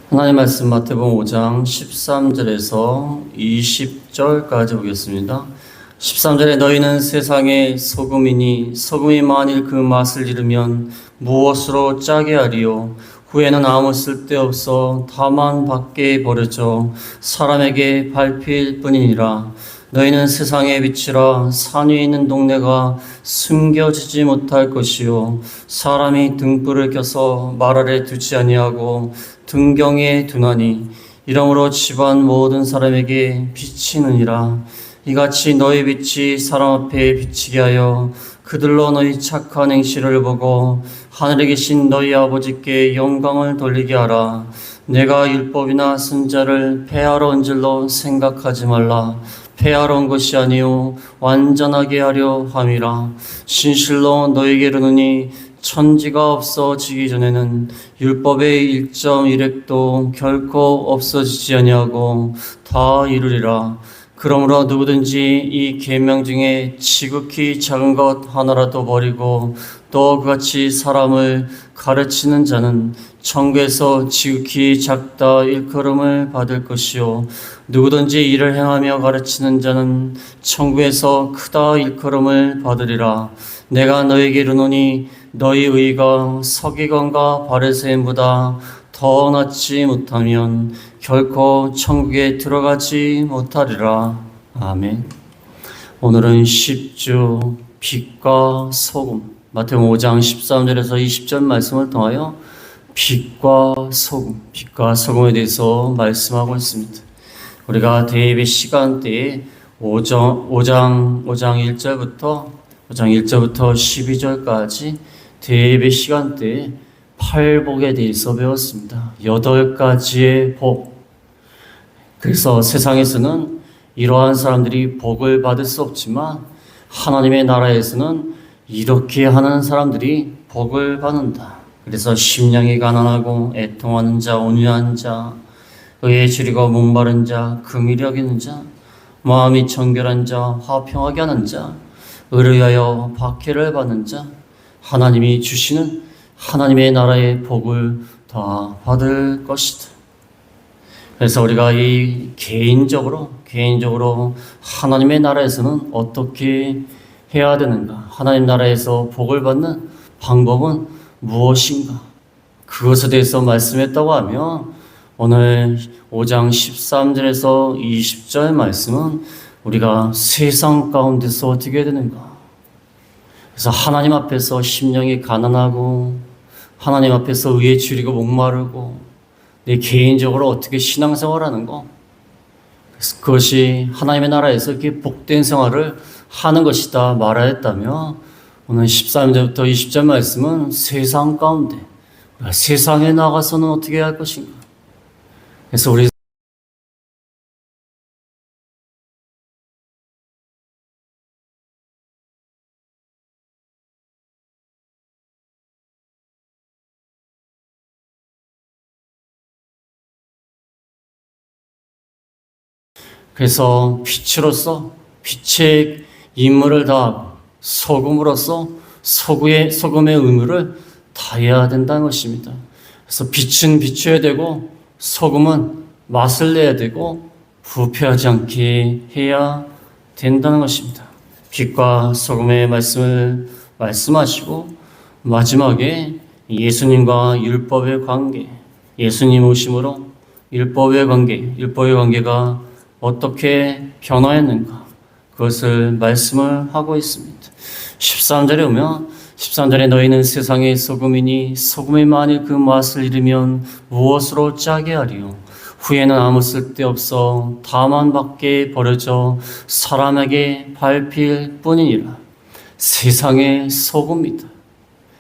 하나님 말씀 마태복음 5장 13절에서 20절까지 보겠습니다. 13절에 너희는 세상의 소금이니 소금이 만일 그 맛을 잃으면 무엇으로 짜게 하리요? 후에는 아무 쓸데없어 다만 밖에 버려져 사람에게 밟힐 뿐이니라. 너희는 세상의 빛이라. 산 위에 있는 동네가 숨겨지지 못할 것이요 사람이 등불을 켜서 말 아래 두지 아니하고 등경에 두나니 이러므로 집안 모든 사람에게 비치느니라. 이같이 너희 빛이 사람 앞에 비치게 하여 그들로 너희 착한 행실을 보고 하늘에 계신 너희 아버지께 영광을 돌리게 하라. 내가 율법이나 선자를 폐하러 온 줄로 생각하지 말라. 폐하러 온 것이 아니요 완전하게 하려 함이라. 진실로 너희에게 이르노니 천지가 없어지기 전에는 율법의 1.1획도 결코 없어지지 아니하고 다 이루리라. 그러므로 누구든지 이 계명 중에 지극히 작은 것 하나라도 버리고 또 그같이 사람을 가르치는 자는 천국에서 지극히 작다 일컬음을 받을 것이요 누구든지 이를 행하며 가르치는 자는 천국에서 크다 일컬음을 받으리라. 내가 너에게 이르노니 너희 의가 서기관과 바리새인보다 더 낫지 못하면 결코 천국에 들어가지 못하리라. 아멘. 오늘은 10주 빛과 소금, 마태복음 5장 13절에서 20절 말씀을 통하여 빛과 소금에 대해서 말씀하고 있습니다. 우리가 대예배 시간대에 5장 1절부터 12절까지 대예배 시간대에 팔복에 대해서 배웠습니다. 8가지의 복. 그래서 세상에서는 이러한 사람들이 복을 받을 수 없지만 하나님의 나라에서는 이렇게 하는 사람들이 복을 받는다. 그래서 심령이 가난하고 애통하는 자, 온유한 자, 의에 줄이고 목마른 자, 긍휼히 여기는 자, 마음이 정결한 자, 화평하게 하는 자, 의를 위하여 박해를 받는 자, 하나님이 주시는 하나님의 나라의 복을 다 받을 것이다. 그래서 우리가 이 개인적으로 하나님의 나라에서는 어떻게 해야 되는가? 하나님 나라에서 복을 받는 방법은 무엇인가? 그것에 대해서 말씀했다고 하면 오늘 5장 13절에서 20절 말씀은 우리가 세상 가운데서 어떻게 해야 되는가? 그래서 하나님 앞에서 심령이 가난하고 하나님 앞에서 의에 줄이고 목마르고 내 개인적으로 어떻게 신앙생활하는 거, 그것이 하나님의 나라에서 이렇게 복된 생활을 하는 것이다 말하였다며 오늘 13절부터 20절 말씀은 세상 가운데 세상에 나가서는 어떻게 해야 할 것인가. 그래서 우리 그래서 빛으로서 빛의 임무를 다하고 소금으로서 소금의 의무를 다해야 된다는 것입니다. 그래서 빛은 비춰야 되고 소금은 맛을 내야 되고 부패하지 않게 해야 된다는 것입니다. 빛과 소금의 말씀을 말씀하시고 마지막에 예수님과 율법의 관계, 예수님 오심으로 율법의 관계가 어떻게 변화했는가, 그것을 말씀을 하고 있습니다. 13절에 오면 13절에 너희는 세상의 소금이니 소금이 만일 그 맛을 잃으면 무엇으로 짜게 하리요? 후에는 아무 쓸데없어 다만 밖에 버려져 사람에게 밟힐 뿐이니라. 세상의 소금이다.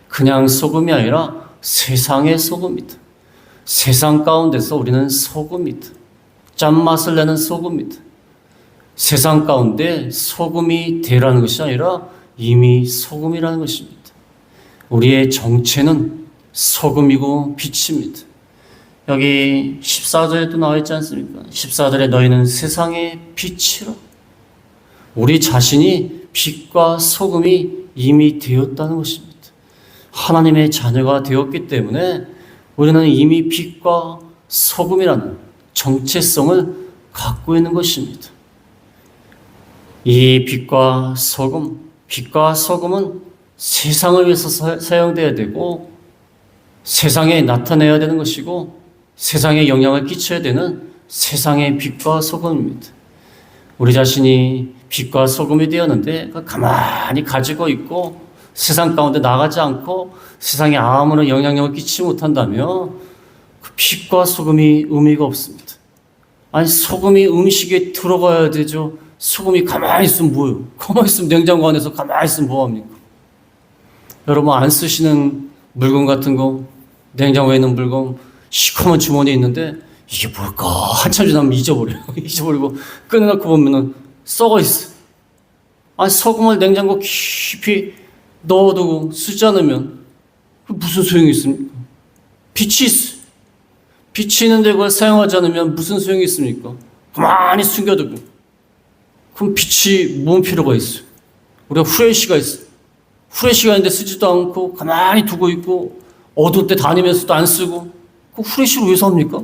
그냥 소금이 아니라 세상의 소금이다. 세상 가운데서 우리는 소금이다. 짠맛을 내는 소금이다. 세상 가운데 소금이 되라는 것이 아니라 이미 소금이라는 것입니다. 우리의 정체는 소금이고 빛입니다. 여기 14절에도 나와 있지 않습니까? 14절에 너희는 세상의 빛이라. 우리 자신이 빛과 소금이 이미 되었다는 것입니다. 하나님의 자녀가 되었기 때문에 우리는 이미 빛과 소금이라는 정체성을 갖고 있는 것입니다. 이 빛과 소금은 세상을 위해서 사용되어야 되고 세상에 나타내야 되는 것이고 세상에 영향을 끼쳐야 되는 세상의 빛과 소금입니다. 우리 자신이 빛과 소금이 되었는데 가만히 가지고 있고 세상 가운데 나가지 않고 세상에 아무런 영향력을 끼치지 못한다면 그 빛과 소금이 의미가 없습니다. 아니 소금이 음식에 들어가야 되죠. 소금이 가만히 있으면 뭐예요? 가만히 있으면 냉장고 안에서 가만히 있으면 뭐합니까? 여러분 안 쓰시는 물건 같은 거 냉장고에 있는 물건 시커먼 주머니에 있는데 이게 뭘까? 한참 지나면 잊어버려요. 잊어버리고 꺼내놓고 보면은 썩어 있어. 아니 소금을 냉장고 깊이 넣어두고 쓰지 않으면 무슨 소용이 있습니까? 빛이 있어. 빛이 있는데 그걸 사용하지 않으면 무슨 소용이 있습니까? 가만히 숨겨두고. 그럼 빛이 뭔 필요가 있어요? 우리가 후레쉬가 있어. 후레쉬가 있는데 쓰지도 않고 가만히 두고 있고 어두울 때 다니면서도 안 쓰고 그 후레쉬를 왜 삽니까?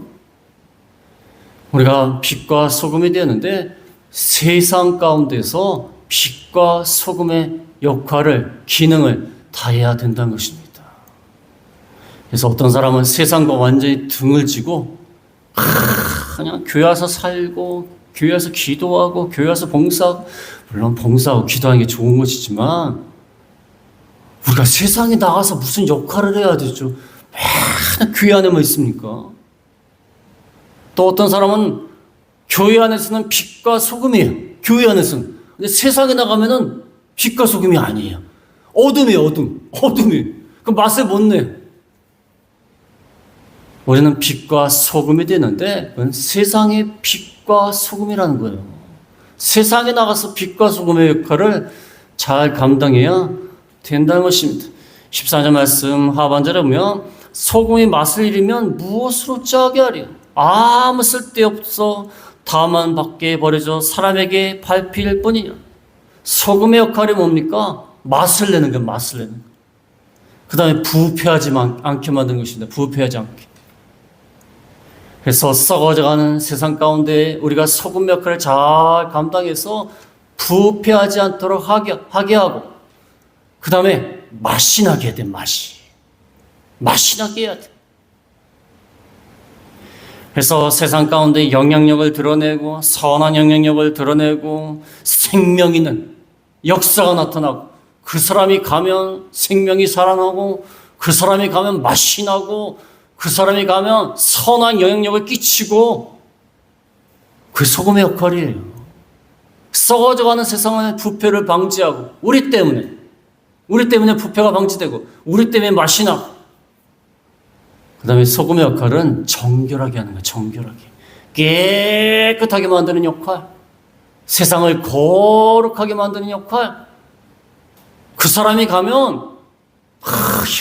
우리가 빛과 소금이 되었는데 세상 가운데서 빛과 소금의 역할을, 기능을 다해야 된다는 것입니다. 그래서 어떤 사람은 세상과 완전히 등을 지고 그냥 교회 와서 살고 교회 와서 기도하고 교회 와서 봉사하고 물론 봉사하고 기도하는 게 좋은 것이지만 우리가 세상에 나가서 무슨 역할을 해야 되죠? 맨날 교회 안에만 있습니까? 또 어떤 사람은 교회 안에서는 빛과 소금이에요. 교회 안에서는. 근데 세상에 나가면은 빛과 소금이 아니에요. 어둠이에요, 어둠. 어둠이에요. 그 맛을 못 내요. 우리는 빛과 소금이 되는데 그건 세상의 빛과 소금이라는 거예요. 세상에 나가서 빛과 소금의 역할을 잘 감당해야 된다는 것입니다. 14절 말씀 하반절에 보면 소금이 맛을 잃으면 무엇으로 짜게 하리요? 아무 쓸데없어 다만 밖에 버려져 사람에게 밟힐 뿐이냐. 소금의 역할이 뭡니까? 맛을 내는 거예요. 맛을 내는 거. 그 다음에 부패하지 않게 만드는 것입니다. 부패하지 않게. 그래서 썩어져가는 세상 가운데 우리가 소금 역할을 잘 감당해서 부패하지 않도록 하게 하고 그 다음에 맛이 나게 해야 돼. 맛이 나게 해야 돼. 그래서 세상 가운데 영향력을 드러내고 선한 영향력을 드러내고 생명 있는 역사가 나타나고 그 사람이 가면 생명이 살아나고 그 사람이 가면 맛이 나고 그 사람이 가면 선한 영향력을 끼치고 그 소금의 역할이에요. 썩어져가는 세상의 부패를 방지하고 우리 때문에 부패가 방지되고 우리 때문에 맛이 나고 그 다음에 소금의 역할은 정결하게 하는 거예요. 정결하게. 깨끗하게 만드는 역할. 세상을 거룩하게 만드는 역할. 그 사람이 가면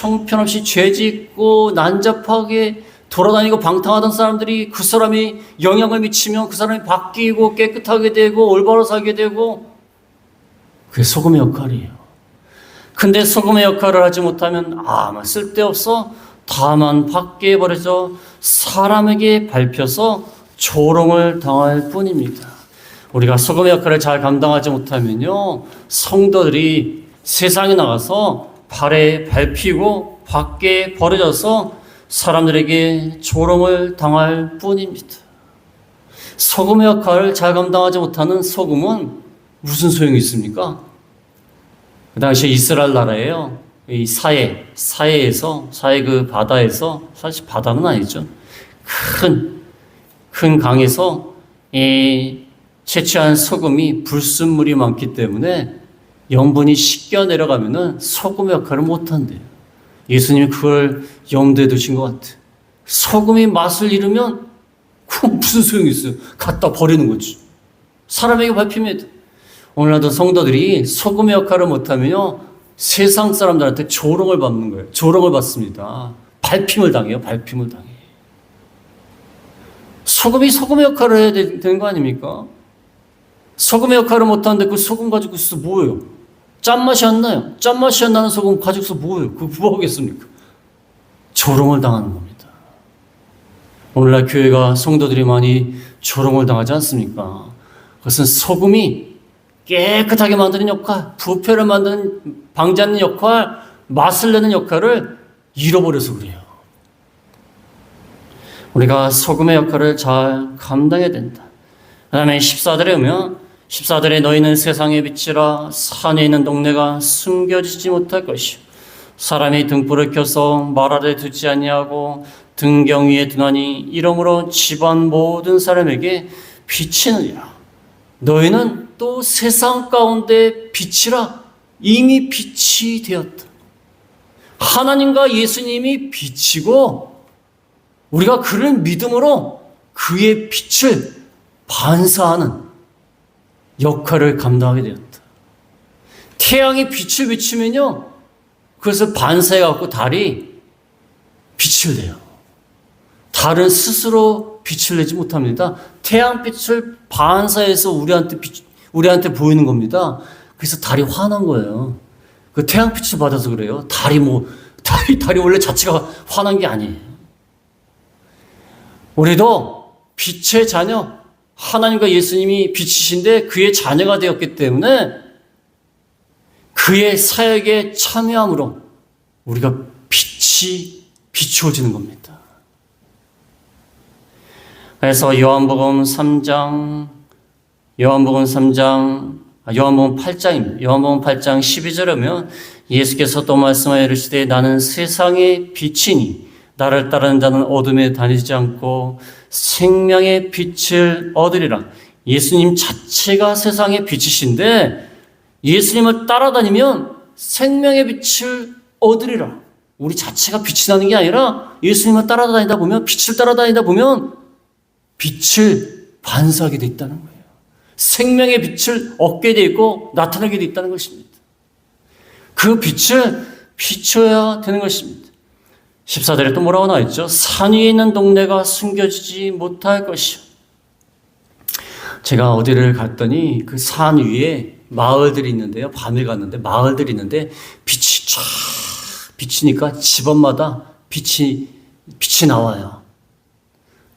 형편없이 죄짓고 난잡하게 돌아다니고 방탕하던 사람들이 그 사람이 영향을 미치면 그 사람이 바뀌고 깨끗하게 되고 올바로 살게 되고 그게 소금의 역할이에요. 근데 소금의 역할을 하지 못하면 아무 쓸데없어 다만 밖에 버려져 사람에게 밟혀서 조롱을 당할 뿐입니다. 우리가 소금의 역할을 잘 감당하지 못하면요 성도들이 세상에 나가서 발에 밟히고 밖에 버려져서 사람들에게 조롱을 당할 뿐입니다. 소금의 역할을 잘 감당하지 못하는 소금은 무슨 소용이 있습니까? 그 당시에 이스라엘 나라에요. 이 사해에서 그 바다에서 사실 바다는 아니죠. 큰 강에서 이 채취한 소금이 불순물이 많기 때문에 염분이 씻겨 내려가면은 소금의 역할을 못한대요. 예수님이 그걸 염두에 두신 것 같아요. 소금이 맛을 잃으면 그건 무슨 소용이 있어요? 갖다 버리는 거지. 사람에게 밟히면 오늘날도 성도들이 소금의 역할을 못하면요 세상 사람들한테 조롱을 받는 거예요. 조롱을 받습니다. 밟힘을 당해요. 밟힘을 당해. 소금이 소금의 역할을 해야 되는 거 아닙니까? 소금의 역할을 못하는데 그 소금 가지고 있어서 뭐예요? 짠맛이 안 나요. 짠맛이 안 나는 소금 가지고서 뭐예요? 그거 뭐 하겠습니까? 조롱을 당하는 겁니다. 오늘날 교회가 성도들이 많이 조롱을 당하지 않습니까? 그것은 소금이 깨끗하게 만드는 역할, 부패를 만드는 방지하는 역할, 맛을 내는 역할을 잃어버려서 그래요. 우리가 소금의 역할을 잘 감당해야 된다. 그 다음에 14절에 오면 14절에 너희는 세상의 빛이라 산에 있는 동네가 숨겨지지 못할 것이요 사람이 등불을 켜서 말 아래 두지 아니하고 등경 위에 두나니 이러므로 집안 모든 사람에게 빛이느니라. 너희는 또 세상 가운데 빛이라. 이미 빛이 되었다. 하나님과 예수님이 빛이고 우리가 그를 믿음으로 그의 빛을 반사하는 역할을 감당하게 되었다. 태양이 빛을 비추면요, 그것을 반사해갖고 달이 빛을 내요. 달은 스스로 빛을 내지 못합니다. 태양빛을 반사해서 우리한테 보이는 겁니다. 그래서 달이 화난 거예요. 그 태양빛을 받아서 그래요. 달이 원래 자체가 화난 게 아니에요. 우리도 빛의 자녀, 하나님과 예수님이 빛이신데 그의 자녀가 되었기 때문에 그의 사역에 참여함으로 우리가 빛이 비추어지는 겁니다. 그래서 요한복음 8장입니다. 요한복음 8장 12절에 보면 예수께서 또 말씀하여 이르시되 나는 세상의 빛이니 나를 따르는 자는 어둠에 다니지 않고 생명의 빛을 얻으리라. 예수님 자체가 세상의 빛이신데 예수님을 따라다니면 생명의 빛을 얻으리라. 우리 자체가 빛이 나는 게 아니라 예수님을 따라다니다 보면, 빛을 따라다니다 보면 빛을 반사하게 돼 있다는 거예요. 생명의 빛을 얻게 돼 있고 나타나게 돼 있다는 것입니다. 그 빛을 비춰야 되는 것입니다. 14절에 또 뭐라고 나와 있죠? 산 위에 있는 동네가 숨겨지지 못할 것이요. 제가 어디를 갔더니 그 산 위에 마을들이 있는데요. 밤에 갔는데 마을들이 있는데 빛이 쫙 비치니까 집안마다 빛이 나와요.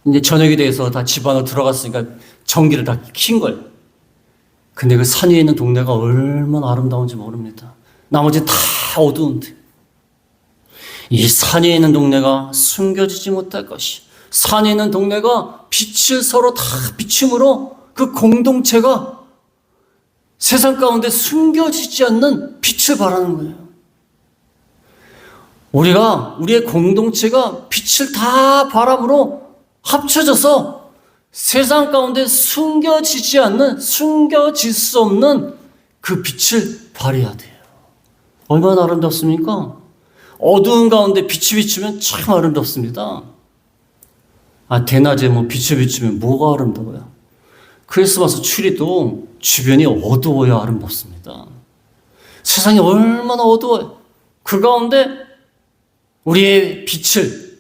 이제 저녁이 돼서 다 집 안으로 들어갔으니까 전기를 다 킨 거예요. 근데 그 산 위에 있는 동네가 얼마나 아름다운지 모릅니다. 나머지는 다 어두운데. 이 산에 있는 동네가 숨겨지지 못할 것이. 산에 있는 동네가 빛을 서로 다 비춤으로 그 공동체가 세상 가운데 숨겨지지 않는 빛을 발하는 거예요. 우리의 공동체가 빛을 다 바람으로 합쳐져서 세상 가운데 숨겨질 수 없는 그 빛을 발해야 돼요. 얼마나 아름답습니까? 어두운 가운데 빛이 비추면 참 아름답습니다. 대낮에 빛이 비추면 뭐가 아름다워요? 크리스마스 추리도 주변이 어두워야 아름답습니다. 세상이 얼마나 어두워요. 그 가운데 우리의 빛을,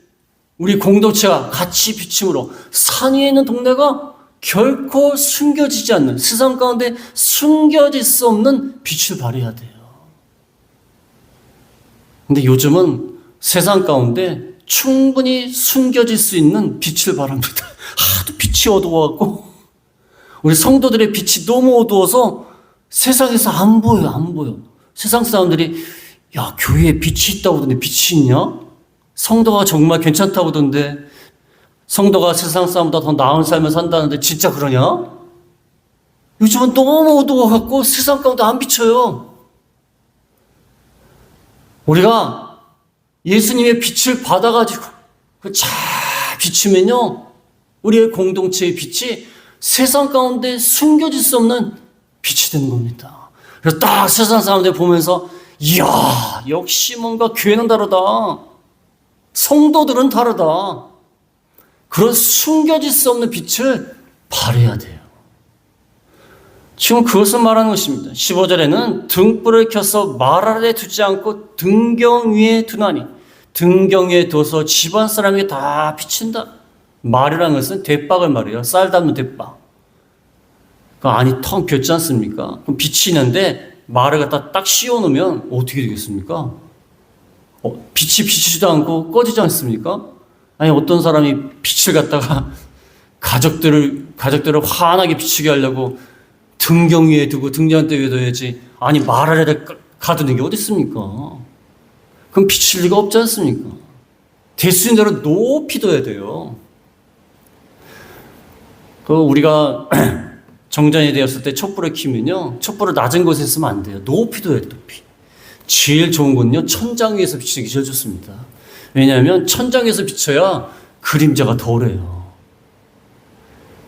우리 공동체가 같이 비춤으로 산 위에 있는 동네가 결코 숨겨지지 않는, 세상 가운데 숨겨질 수 없는 빛을 발해야 돼요. 근데 요즘은 세상 가운데 충분히 숨겨질 수 있는 빛을 바랍니다. 하도 빛이 어두워갖고 우리 성도들의 빛이 너무 어두워서 세상에서 안 보여. 세상 사람들이 야, 교회에 빛이 있다고 하던데 빛이 있냐? 성도가 정말 괜찮다고 하던데 성도가 세상 사람보다 더 나은 삶을 산다는데 진짜 그러냐? 요즘은 너무 어두워갖고 세상 가운데 안 비쳐요. 우리가 예수님의 빛을 받아가지고 잘 비추면요, 우리의 공동체의 빛이 세상 가운데 숨겨질 수 없는 빛이 되는 겁니다. 그래서 딱 세상 사람들 보면서 이야, 역시 뭔가 교회는 다르다. 성도들은 다르다. 그런 숨겨질 수 없는 빛을 발해야 돼요. 지금 그것을 말하는 것입니다. 15절에는 등불을 켜서 말 아래 두지 않고 등경 위에 두나니, 등경 위에 둬서 집안 사람이 다 비친다. 말이라는 것은 대박을 말해요. 쌀 담는 대박. 그 안이 텅 비었지 않습니까? 그럼 빛이 있는데 말을 갖다 딱 씌워놓으면 어떻게 되겠습니까? 빛이 비치지도 않고 꺼지지 않습니까? 아니, 어떤 사람이 빛을 갖다가 가족들을 환하게 비추게 하려고 등경 위에 두고 등잔대 위에 둬야지. 아니, 말 아래에 가두는 게 어디 있습니까? 그럼 비칠 리가 없지 않습니까? 될 수 있는 대로 높이 둬야 돼요. 우리가 정전이 되었을 때 촛불을 켜면요, 촛불을 낮은 곳에 쓰면 안 돼요. 높이 둬야 돼요, 높이. 제일 좋은 건요, 천장 위에서 비치는 게 제일 좋습니다. 왜냐하면 천장 위에서 비쳐야 그림자가 덜해요.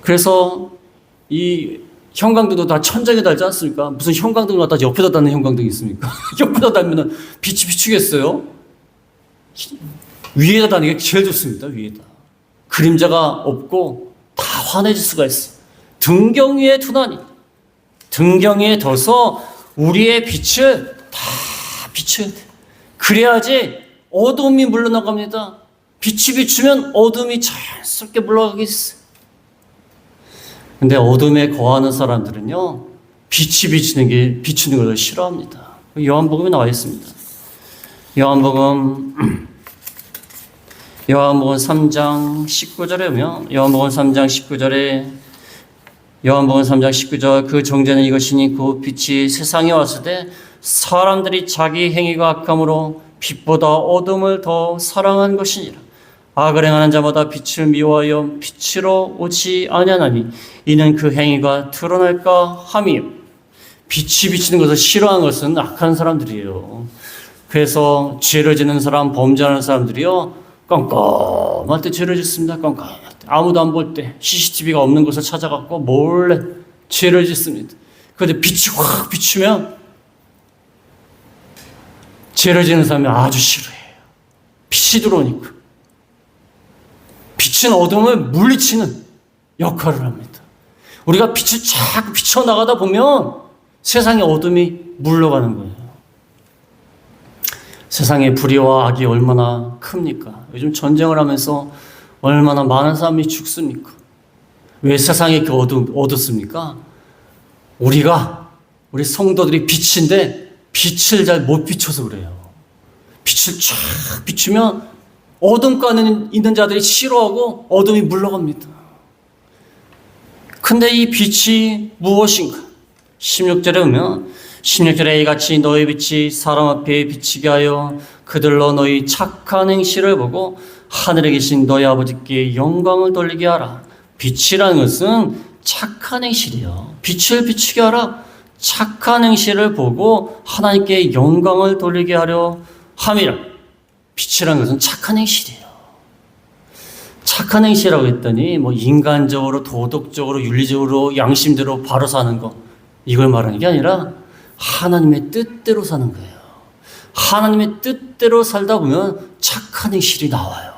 그래서 이 형광등도 다 천장에 달지 않습니까? 무슨 형광등을 갖다 옆에다 달는 형광등이 있습니까? 옆에다 달면 빛이 비추겠어요? 위에다 다는 게 제일 좋습니다. 위에다. 그림자가 없고 다 환해질 수가 있어요. 등경 위에 두나니, 등경 위에 둬서 우리의 빛을 다 비춰야 돼요. 그래야지 어둠이 물러나갑니다. 빛이 비추면 어둠이 자연스럽게 물러가게 있어요. 근데 어둠에 거하는 사람들은요, 빛이 비추는 걸 싫어합니다. 요한복음에 나와 있습니다. 요한복음 3장 19절에 보면, 요한복음 3장 19절, 그 정죄는 이것이니 그 빛이 세상에 왔을 때 사람들이 자기 행위가 악함으로 빛보다 어둠을 더 사랑한 것이니라. 악을 행하는 자마다 빛을 미워하여 빛으로 오지 아니하나니 이는 그 행위가 드러날까 함이요. 빛이 비치는 것을 싫어하는 것은 악한 사람들이에요. 그래서 죄를 짓는 사람, 범죄하는 사람들이요, 깜깜할 때 죄를 짓습니다. 깜깜할 때, 아무도 안 볼 때, CCTV가 없는 곳을 찾아갖고 몰래 죄를 짓습니다. 그런데 빛이 확 비추면 죄를 짓는 사람이 아주 싫어해요. 빛이 들어오니까. 빛은 어둠을 물리치는 역할을 합니다. 우리가 빛을 자꾸 비춰나가다 보면 세상의 어둠이 물러가는 거예요. 세상의 불의와 악이 얼마나 큽니까? 요즘 전쟁을 하면서 얼마나 많은 사람이 죽습니까? 왜 세상에 그 어둡습니까? 우리 성도들이 빛인데 빛을 잘 못 비춰서 그래요. 빛을 쫙 비추면 어둠 가운데 있는 자들이 싫어하고 어둠이 물러갑니다. 근데 이 빛이 무엇인가? 16절에 보면, 16절에 이같이 너희 빛이 사람 앞에 비치게 하여 그들로 너희 착한 행실을 보고 하늘에 계신 너희 아버지께 영광을 돌리게 하라. 빛이라는 것은 착한 행실이요. 빛을 비추게 하라. 착한 행실을 보고 하나님께 영광을 돌리게 하려 함이라. 빛이라는 것은 착한 행실이에요. 착한 행실이라고 했더니 인간적으로, 도덕적으로, 윤리적으로, 양심대로 바로 사는 거, 이걸 말하는 게 아니라 하나님의 뜻대로 사는 거예요. 하나님의 뜻대로 살다 보면 착한 행실이 나와요.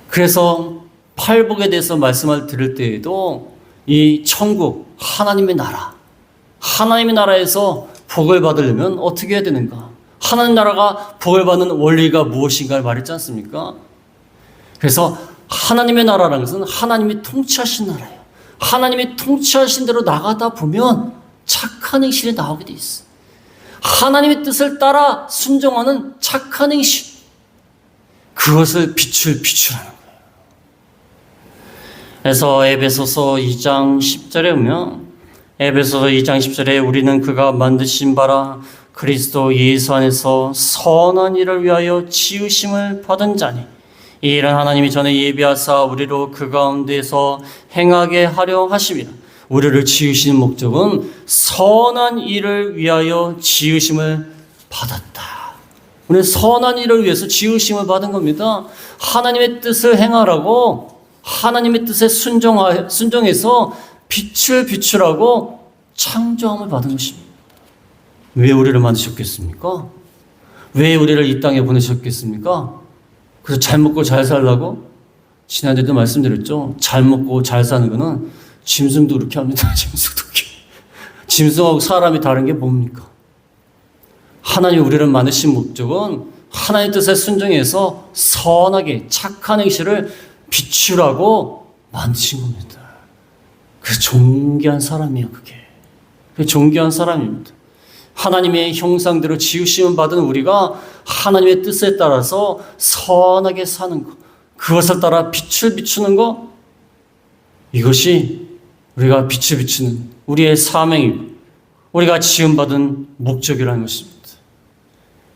그래서 팔복에 대해서 말씀을 들을 때에도 이 천국, 하나님의 나라에서 복을 받으려면 어떻게 해야 되는가? 하나님 나라가 복을 받는 원리가 무엇인가를 말했지 않습니까? 그래서 하나님의 나라라는 것은 하나님이 통치하신 나라예요. 하나님이 통치하신 대로 나가다 보면 착한 행실이 나오게 돼 있어요. 하나님의 뜻을 따라 순종하는 착한 행실, 그것을 빛을 비추라는 거예요. 그래서 에베소서 2장 10절에 보면, 에베소서 2장 10절에 우리는 그가 만드신 바라 그리스도 예수 안에서 선한 일을 위하여 지으심을 받은 자니 이 일은 하나님이 전에 예비하사 우리로 그 가운데서 행하게 하려 하심이라. 우리를 지으신 목적은 선한 일을 위하여 지으심을 받았다. 우리는 선한 일을 위해서 지으심을 받은 겁니다. 하나님의 뜻을 행하라고, 하나님의 뜻에 순종해서 빛을 비추라고 창조함을 받은 것입니다. 왜 우리를 만드셨겠습니까? 왜 우리를 이 땅에 보내셨겠습니까? 그래서 잘 먹고 잘 살라고? 지난주에도 말씀드렸죠. 잘 먹고 잘 사는 거는 짐승도 그렇게 합니다. 짐승도 그렇게. 짐승하고 사람이 다른 게 뭡니까? 하나님 우리를 만드신 목적은 하나님의 뜻에 순종해서 선하게 착한 행실을 비추라고 만드신 겁니다. 그래서 존귀한 사람이에요, 그게. 존귀한 사람입니다. 하나님의 형상대로 지으심을 받은 우리가 하나님의 뜻에 따라서 선하게 사는 것, 그것을 따라 빛을 비추는 것, 이것이 우리가 빛을 비추는 우리의 사명이고 우리가 지음받은 목적이라는 것입니다.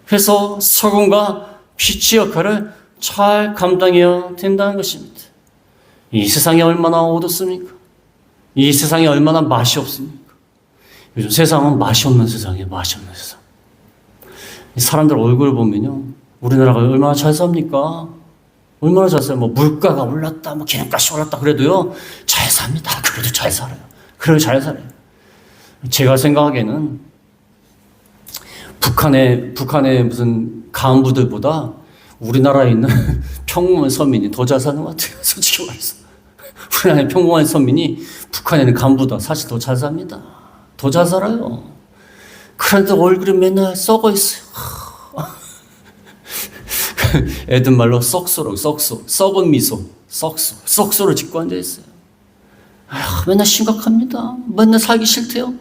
그래서 소금과 빛의 역할을 잘 감당해야 된다는 것입니다. 이 세상이 얼마나 어둡습니까? 이 세상이 얼마나 맛이 없습니까? 요즘 세상은 맛이 없는 세상이에요. 맛이 없는 세상. 사람들 얼굴을 보면요, 우리나라가 얼마나 잘 삽니까? 얼마나 잘 살아요. 뭐 물가가 올랐다, 뭐 기름값이 올랐다 그래도요, 잘 삽니다. 그래도 잘 살아요. 그래도 잘 살아요. 제가 생각하기에는 북한의 무슨 간부들보다 우리나라에 있는 평범한 서민이 더 잘 사는 것 같아요. 솔직히 말해서. 우리나라의 평범한 서민이 북한에 있는 간부보다 사실 더 잘 삽니다. 더 잘 살아요. 그런데 얼굴이 맨날 썩어 있어요. 애들 말로 썩소로, 썩은 미소, 썩소를 짓고 앉아 있어요. 맨날 심각합니다. 맨날 살기 싫대요.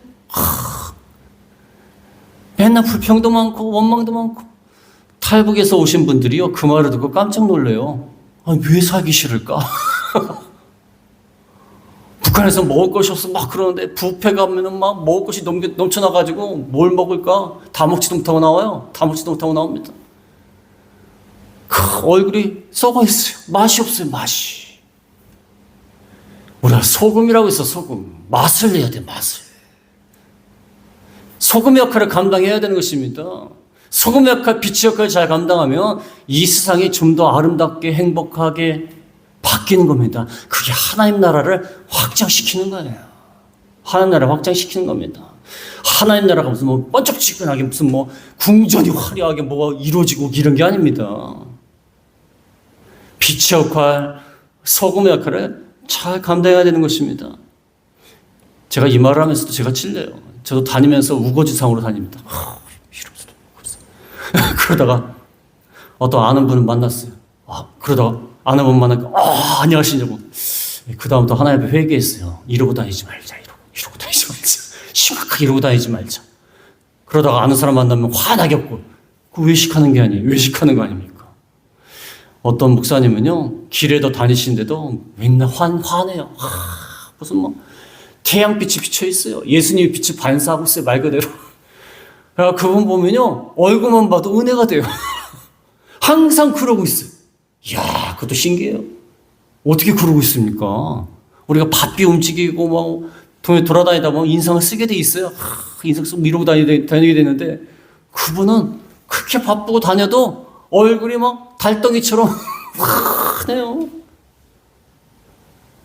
맨날 불평도 많고 원망도 많고. 탈북에서 오신 분들이요, 그 말을 듣고 깜짝 놀래요. 왜 살기 싫을까? 북한에서 먹을 것이 없어 막 그러는데 뷔페 가면은 막 먹을 것이 넘쳐나가지고 뭘 먹을까? 다 먹지도 못하고 나와요. 다 먹지도 못하고 나옵니다. 얼굴이 썩어 있어요. 맛이 없어요. 맛이. 우리가 소금이라고 해서 소금. 맛을 내야 돼. 맛을. 소금의 역할을 감당해야 되는 것입니다. 소금의 역할, 빛의 역할을 잘 감당하면 이 세상이 좀 더 아름답게 행복하게 바뀌는 겁니다. 그게 하나님 나라를 확장시키는 거예요. 하나님 나라를 확장시키는 겁니다. 하나님 나라가 무슨 뭐 번쩍지근하게 무슨 뭐 궁전이 화려하게 뭐가 이루어지고 이런 게 아닙니다. 빛의 역할, 소금의 역할을 잘 감당해야 되는 것입니다. 제가 이 말을 하면서도 제가 찔려요. 저도 다니면서 우거지상으로 다닙니다. 그러다가 어떤 아는 분을 만났어요. 그러다가 아는 분 만나니까 안녕하시냐고. 그 다음부터 하나님 앞에 회개했어요. 이러고 다니지 말자. 이러고 다니지 말자. 심각하게 이러고 다니지 말자. 그러다가 아는 사람 만나면 화나게 없고, 그 외식하는 게 아니에요. 외식하는 거 아닙니까? 어떤 목사님은요, 길에도 다니시는데도 맨날 화내요. 무슨 뭐 태양빛이 비쳐 있어요. 예수님의 빛이 반사하고 있어요. 말 그대로. 그분 보면요, 얼굴만 봐도 은혜가 돼요. 항상 그러고 있어요. 이야, 그것도 신기해요. 어떻게 그러고 있습니까? 우리가 바삐 움직이고 막 동네 돌아다니다 보면 인상을 쓰게 돼 있어요. 인상 쓰고 이러고 다니게 되는데, 그분은 그렇게 바쁘고 다녀도 얼굴이 막 달덩이처럼 환해요.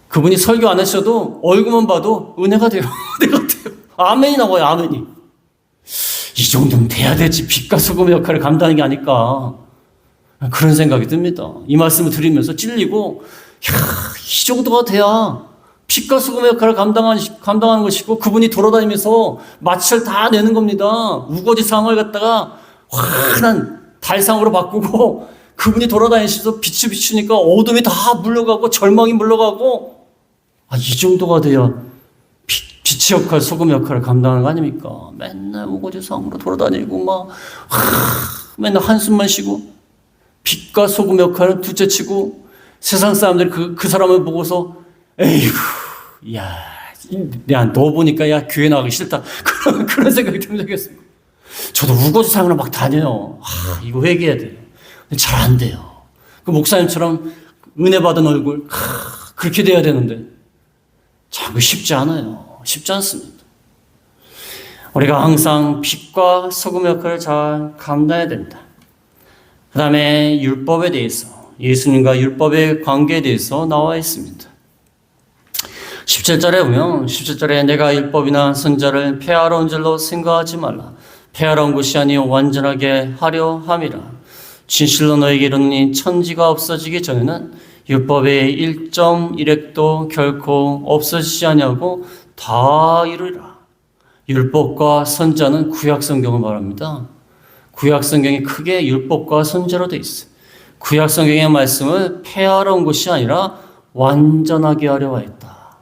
그분이 설교 안 하셔도 얼굴만 봐도 은혜가 돼요. 은혜가 돼요. 아멘이 나와요. 아멘이. 이 정도는 돼야 되지. 빛과 소금의 역할을 감당하는 게 아닐까. 그런 생각이 듭니다. 이 말씀을 드리면서 찔리고, 이 정도가 돼야 빛과 소금의 역할을 감당하는 것이고, 그분이 돌아다니면서 마취를 다 내는 겁니다. 우거지 상을 갖다가 환한 달상으로 바꾸고, 그분이 돌아다니시면서 빛을 비추니까 어둠이 다 물러가고 절망이 물러가고, 이 정도가 돼야 빛의 역할, 소금의 역할을 감당하는 거 아닙니까? 맨날 우거지 상으로 돌아다니고 막 맨날 한숨만 쉬고, 빛과 소금의 역할은 둘째치고, 세상 사람들이 그 사람을 보고서 에이구, 야, 너 보니까 야 교회 나가기 싫다. 그런 생각이 들면 되겠습니까? 저도 우거지 상으로 막 다녀요. 이거 회개해야 돼요. 근데 잘 안 돼요. 그 목사님처럼 은혜 받은 얼굴 그렇게 돼야 되는데 참 쉽지 않아요. 쉽지 않습니다. 우리가 항상 빛과 소금의 역할을 잘 감당해야 된다. 그 다음에 율법에 대해서, 예수님과 율법의 관계에 대해서 나와 있습니다. 17절에 보면, 17절에 내가 율법이나 선자를 폐하러 줄로 생각하지 말라. 폐하러 온 것이 아니요 완전하게 하려 함이라. 진실로 너에게 이르노니 천지가 없어지기 전에는 율법의 1.1획도 결코 없어지지 아니하고 다 이루리라. 율법과 선자는 구약 성경을 말합니다. 구약 성경이 크게 율법과 선자로 되어 있어요. 구약 성경의 말씀을 폐하러 온 것이 아니라 완전하게 하려 했다.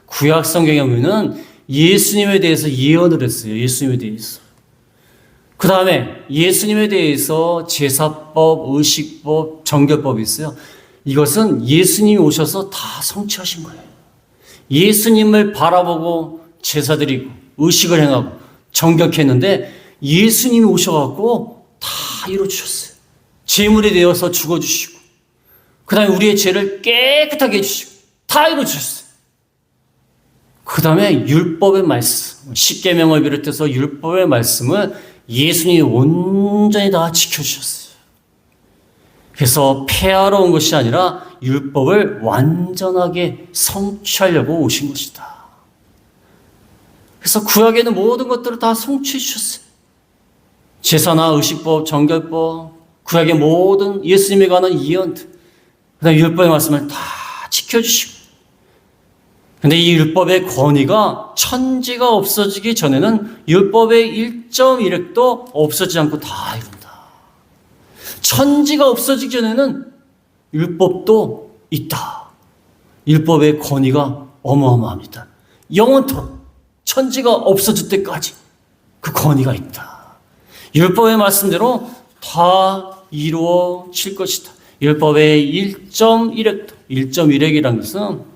구약 성경에 보면 예수님에 대해서 예언을 했어요. 예수님에 대해서. 그 다음에 예수님에 대해서 제사법, 의식법, 정결법이 있어요. 이것은 예수님이 오셔서 다 성취하신 거예요. 예수님을 바라보고 제사드리고 의식을 행하고 정결했는데 예수님이 오셔갖고 다 이루어주셨어요. 제물이 되어서 죽어주시고 그 다음에 우리의 죄를 깨끗하게 해주시고 다 이루어주셨어요. 그 다음에 율법의 말씀, 십계명을 비롯해서 율법의 말씀을 예수님이 온전히 다 지켜주셨어요. 그래서 폐하러 온 것이 아니라 율법을 완전하게 성취하려고 오신 것이다. 그래서 구약에는 모든 것들을 다 성취해 주셨어요. 제사나 의식법, 정결법, 구약의 모든 예수님에 관한 예언들, 그다음에 율법의 말씀을 다 지켜주시고, 근데 이 율법의 권위가 천지가 없어지기 전에는 율법의 1.1획도 없어지지 않고 다 이룬다. 천지가 없어지기 전에는 율법도 있다. 율법의 권위가 어마어마합니다. 영원토록 천지가 없어질 때까지 그 권위가 있다. 율법의 말씀대로 다 이루어질 것이다. 율법의 1.1획도, 1.1획이라는 것은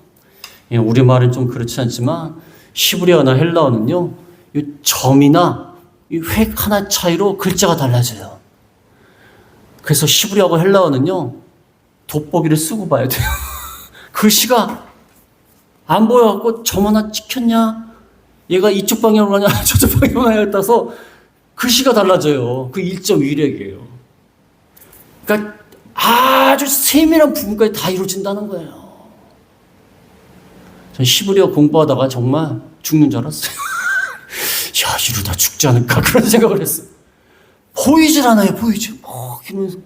우리말은 좀 그렇지 않지만 히브리어나 헬라어는요, 이 점이나 이 획 하나 차이로 글자가 달라져요. 그래서 히브리어하고 헬라어는요, 돋보기를 쓰고 봐야 돼요. 글씨가 안 보여갖고 점 하나 찍혔냐? 얘가 이쪽 방향으로 가냐? 저쪽 방향으로 가냐에 따라서 글씨가 달라져요. 그 1.1획이에요. 그러니까 아주 세밀한 부분까지 다 이루어진다는 거예요. 전 히브리어 공부하다가 정말 죽는 줄 알았어요. 야, 이러다 죽지 않을까? 그런 생각을 했어요. 보이질 않아요, 보이지. 이러면서.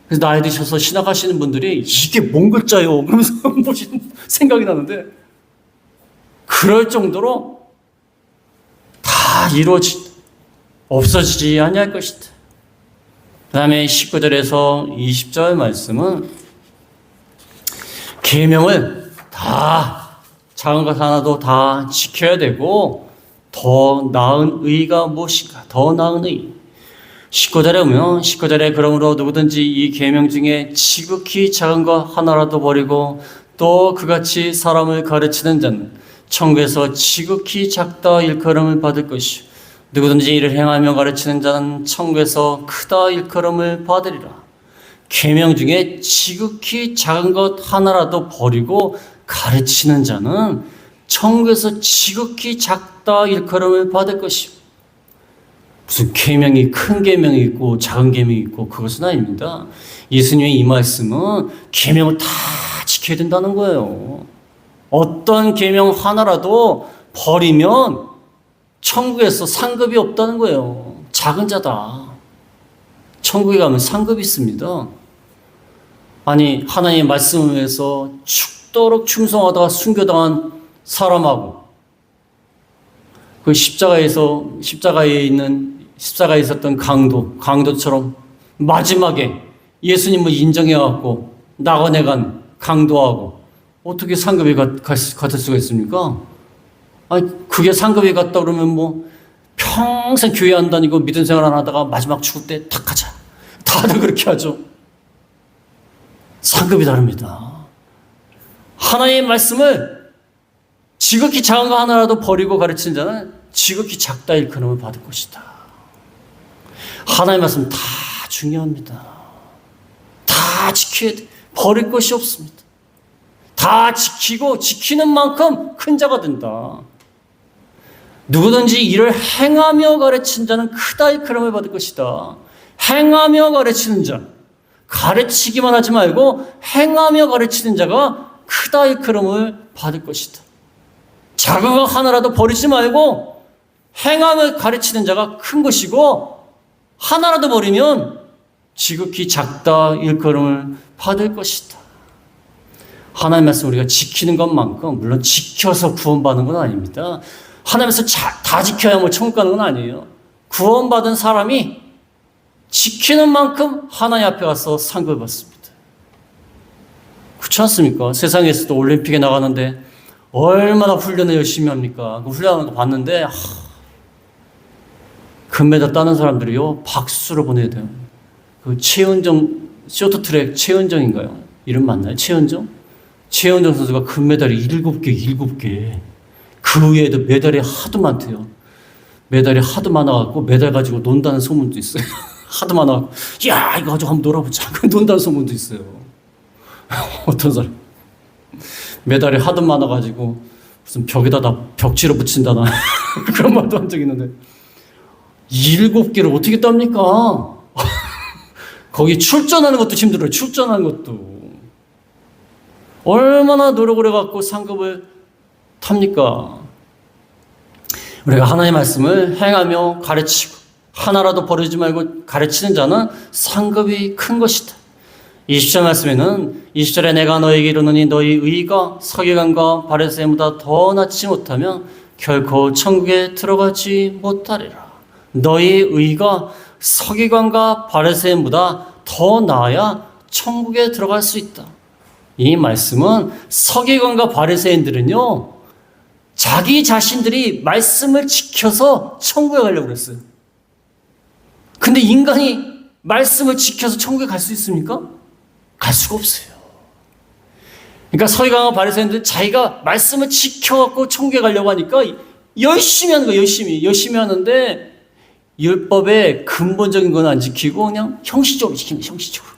그래서 나이 드셔서 신학하시는 분들이 이게 뭔 글자요? 그러면서 보시는 생각이 나는데, 그럴 정도로 다 없어지지 아니할 것이다. 그 다음에 19절에서 20절 말씀은 계명을 다 작은 것 하나도 다 지켜야 되고 더 나은 의가 무엇인가? 더 나은 의. 19절에 보면 19절에 그러므로 누구든지 이 계명 중에 지극히 작은 것 하나라도 버리고 또 그같이 사람을 가르치는 자는 천국에서 지극히 작다 일컬음을 받을 것이요 누구든지 이를 행하며 가르치는 자는 천국에서 크다 일컬음을 받으리라. 계명 중에 지극히 작은 것 하나라도 버리고 가르치는 자는 천국에서 지극히 작다 일컬음을 받을 것이요. 무슨 계명이 큰 계명이 있고 작은 계명이 있고 그것은 아닙니다. 예수님의 이 말씀은 계명을 다 지켜야 된다는 거예요. 어떤 계명 하나라도 버리면 천국에서 상급이 없다는 거예요. 작은 자다. 천국에 가면 상급이 있습니다. 아니, 하나님의 말씀을 위해서 죽도록 충성하다가 순교당한 사람하고 그 십자가에 있었던 강도처럼 마지막에 예수님을 인정해갖고 나가내간 강도하고 어떻게 상급이 같을 수가 있습니까? 아니, 그게 상급이 같다 그러면 뭐 평생 교회 안 다니고 믿음 생활 안 하다가 마지막 죽을 때 탁 하자. 다들 그렇게 하죠. 상급이 다릅니다. 하나님의 말씀을 지극히 작은 거 하나라도 버리고 가르치는 자는 지극히 작다 일컬음을 받을 것이다. 하나님의 말씀 다 중요합니다. 다 지켜야 돼. 버릴 것이 없습니다. 다 지키고 지키는 만큼 큰 자가 된다. 누구든지 이를 행하며 가르치는 자는 크다 일컬음을 받을 것이다. 행하며 가르치는 자, 가르치기만 하지 말고 행하며 가르치는 자가 크다 일컬음을 받을 것이다. 작은 것 하나라도 버리지 말고 행하며 가르치는 자가 큰 것이고 하나라도 버리면 지극히 작다 일컬음을 받을 것이다. 하나님의 말씀 우리가 지키는 것만큼 물론 지켜서 구원받는 건 아닙니다. 하나님의 말씀 다 지켜야 뭐 천국 가는 건 아니에요. 구원받은 사람이 지키는 만큼 하나님 앞에 가서 상급을 받습니다. 그렇지 않습니까? 세상에서도 올림픽에 나가는데 얼마나 훈련을 열심히 합니까? 그 훈련하는 거 봤는데 금메달 따는 사람들이요, 박수로 보내야 돼요. 그 최은정, 쇼트트랙 최은정인가요? 이름 맞나요? 최은정? 최은정 선수가 금메달이 7개. 그 외에도 메달이 하도 많대요. 메달이 하도 많아갖고 메달 가지고 논다는 소문도 있어요. 하도 많아갖고, 야, 이거 가지고 한번 놀아보자. 논다는 소문도 있어요. 어떤 사람. 메달이 하도 많아가지고 무슨 벽에다 벽지로 붙인다나 그런 말도 한 적이 있는데 7개를 어떻게 땁니까? 거기 출전하는 것도 힘들어요. 출전하는 것도. 얼마나 노력을 해갖고 상급을 탑니까? 우리가 하나님의 말씀을 행하며 가르치고 하나라도 버리지 말고 가르치는 자는 상급이 큰 것이다. 20절 말씀에는 20절에 내가 너에게 이르노니 너희 의가 서기관과 바리새인보다 더 낫지 못하면 결코 천국에 들어가지 못하리라. 너희 의가 서기관과 바리새인보다 더 나아야 천국에 들어갈 수 있다. 이 말씀은 서기관과 바리새인들은요, 자기 자신들이 말씀을 지켜서 천국에 가려고 그랬어요. 근데 인간이 말씀을 지켜서 천국에 갈 수 있습니까? 갈 수가 없어요. 그러니까 서기관과 바리새인들은 자기가 말씀을 지켜갖고 천국에 가려고 하니까 열심히 하는 거예요. 열심히 하는데 율법의 근본적인 건 안 지키고 그냥 형식적으로 지키는 거예요. 형식적으로.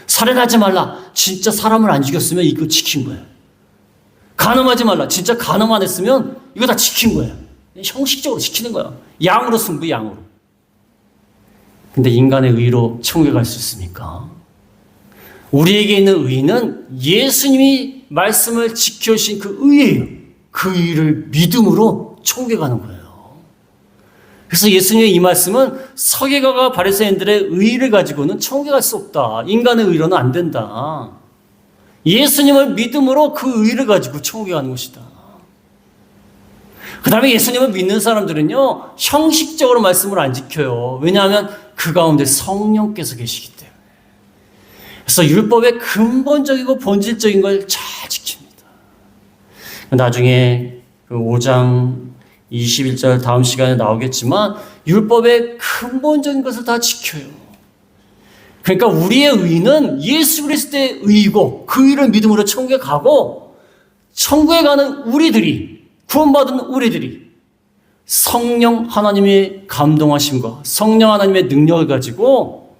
살인하지 말라. 진짜 사람을 안 죽였으면 이거 지킨 거예요. 간음하지 말라. 진짜 간음 안 했으면 이거 다 지킨 거예요. 형식적으로 지키는 거야. 양으로 승부, 양으로. 근데 인간의 의로 천국에 갈 수 있습니까? 우리에게 있는 의는 예수님이 말씀을 지켜주신 그 의예요. 그 의를 믿음으로 천국에 가는 거예요. 그래서 예수님의 이 말씀은 서기관과 바리새인들의 의를 가지고는 천국에 갈 수 없다. 인간의 의로는 안 된다. 예수님을 믿음으로 그 의를 가지고 천국에 가는 것이다. 그 다음에 예수님을 믿는 사람들은요, 형식적으로 말씀을 안 지켜요. 왜냐하면 그 가운데 성령께서 계시기 때문에. 그래서 율법의 근본적이고 본질적인 걸 잘 지킵니다. 나중에 그 5장 21절 다음 시간에 나오겠지만 율법의 근본적인 것을 다 지켜요. 그러니까 우리의 의는 예수 그리스도의 의이고 그 의를 믿음으로 천국에 가고 천국에 가는 우리들이 구원받은 우리들이 성령 하나님의 감동하심과 성령 하나님의 능력을 가지고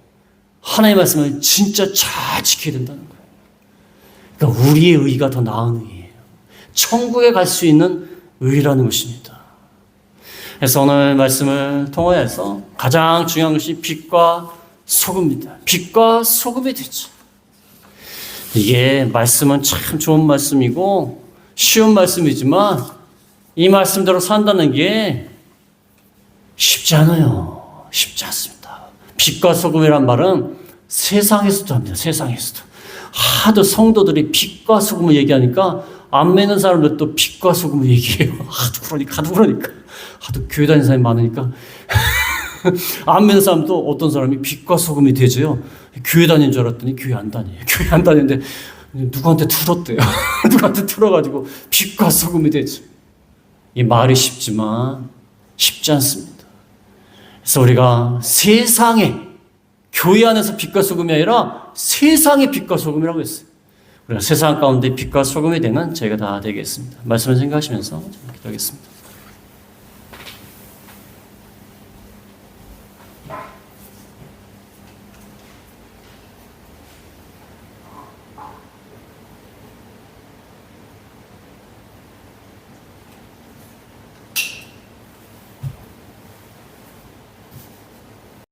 하나님의 말씀을 진짜 잘 지켜야 된다는 거예요. 그러니까 우리의 의가 더 나은 의예요. 천국에 갈 수 있는 의라는 것입니다. 그래서 오늘 말씀을 통해서 가장 중요한 것이 빛과 소금입니다. 빛과 소금이 되죠. 이게 말씀은 참 좋은 말씀이고 쉬운 말씀이지만 이 말씀대로 산다는 게 쉽지 않아요. 쉽지 않습니다. 빛과 소금이란 말은 세상에서도 합니다. 세상에서도. 하도 성도들이 빛과 소금을 얘기하니까 안 믿는 사람들도 빛과 소금을 얘기해요. 하도 그러니까. 하도 교회 다니는 사람이 많으니까. 안 믿는 사람도 어떤 사람이 빛과 소금이 되죠. 교회 다니는 줄 알았더니 교회 안 다녀요. 교회 안 다니는데 누구한테 틀었대요. 누구한테 틀어가지고 빛과 소금이 되죠. 이 말이 쉽지만 쉽지 않습니다. 그래서 우리가 세상에 교회 안에서 빛과 소금이 아니라 세상의 빛과 소금이라고 했어요. 우리가 세상 가운데 빛과 소금이 되는 저희가 다 되겠습니다. 말씀을 생각하시면서 기도하겠습니다.